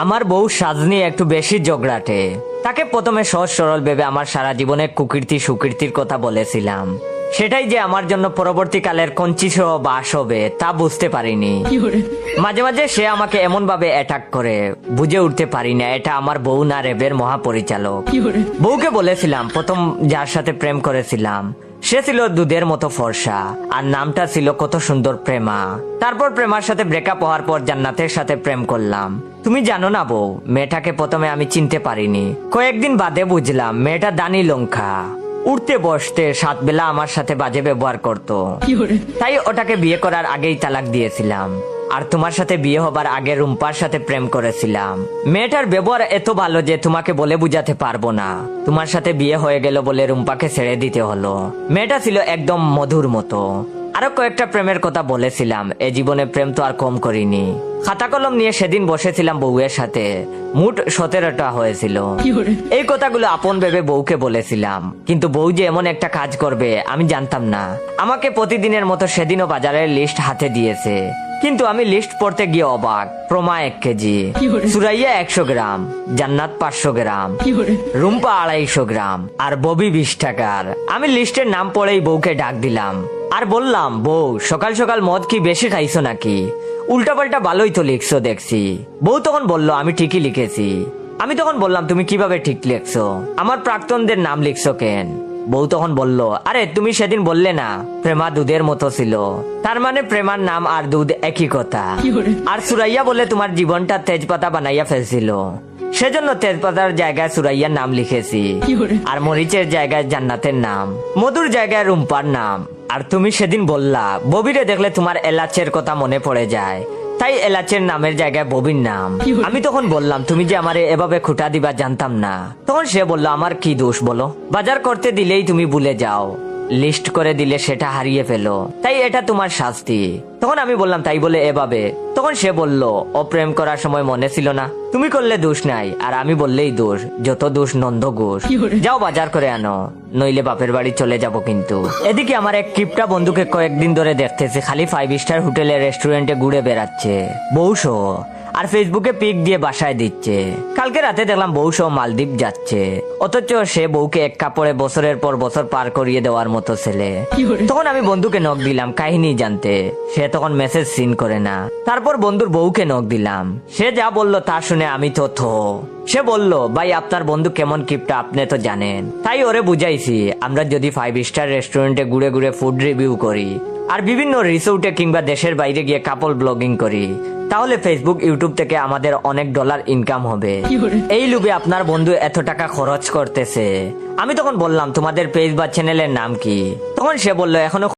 আমার বউ সাজনি একটু বেশি জগড়াটে। তাকে প্রথমে সহজ সরল ভেবে আমার সারা জীবনের কুকীর্তি সুকীর্তির কথা বলেছিলাম। সেটাই যে আমার জন্য পরবর্তীকালের কঞ্চিসহ বাস হবে তা বুঝতে পারিনি। মাঝে মাঝে সে আমাকে এমন ভাবে অ্যাটাক করে বুঝে উঠতে পারি না এটা আমার বউ না রেবের মহাপরিচালক। বউকে বলেছিলাম প্রথম যার সাথে প্রেম করেছিলাম সে ছিল দুধের মতো ফর্সা আর নামটা ছিল কত সুন্দর প্রেমা। তারপর প্রেমার সাথে ব্রেকআপ হওয়ার পর জান্নাতের সাথে প্রেম করলাম। তুমি জানো না বউ, মেয়েটাকে প্রথমে আমি চিনতে পারিনি, কয়েকদিন বাদে বুঝলাম মেয়েটা দানি লঙ্কা। উঠতে বসতে 7 বেলা আমার সাথে বাজে ব্যবহার করতো, তাই ওটাকে বিয়ে করার আগেই তালাক দিয়েছিলাম। আর তোমার সাথে বিয়ে হবার আগে রুম্পার সাথে প্রেম করেছিলাম। মেয়েটার ব্যবহার এত ভালো যে তোমাকে বলে বুঝাতে পারবো না। তোমার সাথে বিয়ে হয়ে গেল বলে রুম্পাকে ছেড়ে দিতে হলো। মেয়েটা ছিল একদম মধুর মতো। আরো কয়েকটা প্রেমের কথা বলেছিলাম। এ জীবনে প্রেম তো আর কম করিনি। খাতা কলম নিয়ে সেদিন বসেছিলাম বউয়ের সাথে, মোট 17টা হয়েছিল। এই কথাগুলো আপন ভেবে বউকে বলেছিলাম, কিন্তু বউ যে এমন একটা কাজ করবে আমি জানতাম না। আমাকে প্রতিদিনের মতো সেদিনও বাজারের লিস্ট হাতে দিয়েছে, কিন্তু আমি লিস্ট পড়তে গিয়ে অবাক। প্রমা 1 কেজি, সুরাইয়া 100 গ্রাম, জান্নাত 500 গ্রাম, রুম্পা 250 গ্রাম আর ববি 20 টাকার। আমি লিস্টের নাম পড়েই বউকে ডাক দিলাম আর বললাম, বউ সকাল সকাল মদ কি বেশি খাইছো নাকি? উল্টাপাল্টা ভালোই তো লিখছো দেখছি। বউ তখন বলল, আমি ঠিকই লিখেছি। আমি তখন বললাম, তুমি কিভাবে ঠিক লিখছো? আমার প্রাক্তনদের নাম লিখছো কেন? বউ তখন বলল, আরে তুমি সেদিন বললে না প্রেমা দুধের মতো ছিল, তার মানে প্রেমার নাম আর দুধ একই কথা। আর সুরাইয়া বলে তোমার জীবনটা তেজপাতা বানাইয়া ফেলছিল, সেজন্য তেজপাতার জায়গায় সুরাইয়ার নাম লিখেছি, আর মরিচের জায়গায় জান্নাতের নাম, মধুর জায়গায় রুম্পার নাম। আর তুমি সেদিন বললা ববিরে দেখলে তোমার এলাচের কথা মনে পড়ে যায়, তাই এলাচের নামের জায়গায় ববির নাম। আমি তখন বললাম, তুমি যে আমারে এভাবে খুঁটা দিবা জানতাম না। তখন সে বলল, আমার কি দোষ বলো? বাজার করতে দিলেই তুমি ভুলে যাও, লিস্ট করে দিলে সেটা হারিয়ে ফেলো, তাই এটা তোমার শাস্তি। তখন আমি বললাম, তাই বলে এভাবে? তখন সে বলল, ও প্রেম করার সময় মনে ছিল না? তুমি করলে দোষ নাই, আর আমি বললেই দোষ। যত দোষ নন্দ ঘোষ। যাও বাজার করে আনো, নইলে বাপের বাড়ি চলে যাব কিন্তু। এদিকে আমার এক কিপটা বন্ধুকে কয়েকদিন ধরে দেখতেছে খালি 5 স্টার হোটেলে রেস্টুরেন্টে ঘুরে বেড়াচ্ছে বউসহ, আর ফেসবুকে পিক দিয়ে বাসায় দিচ্ছে। কালকে রাতে দেখলাম বউসহ মালদ্বীপ যাচ্ছে, অথচ সে বউকে এক কাপড়ে বছরের পর বছর পার করিয়ে দেওয়ার মতো ছেলে। তখন আমি বন্ধুকে নক দিলাম কাহিনী জানতে, সে তখন মেসেজ সিন করে না। তারপর বন্ধুর বউকে নক দিলাম, সে যা বলল তা শুনে আমি তো সে বলল, ভাই আপনার বন্ধু কেমন কিপটা আপনি তো জানেন। তাই ওরে বুঝাইছি, আমরা যদি 5 স্টার রেস্টুরেন্টে ঘুরে ঘুরে ফুড রিভিউ করি আর বিভিন্ন রিসোর্টে কিংবা দেশের বাইরে গিয়ে কাপল ব্লগিং করি, তাহলে ফেসবুক ইউটিউব থেকে আমাদের অনেক ডলার ইনকাম হবে। এই লোভে আপনার বন্ধু এত টাকা খরচ করতেছে। আমি তখন বললাম, তোমাদের পেজ বা চ্যানেলের নাম কি? তখন সে বলল, এখনো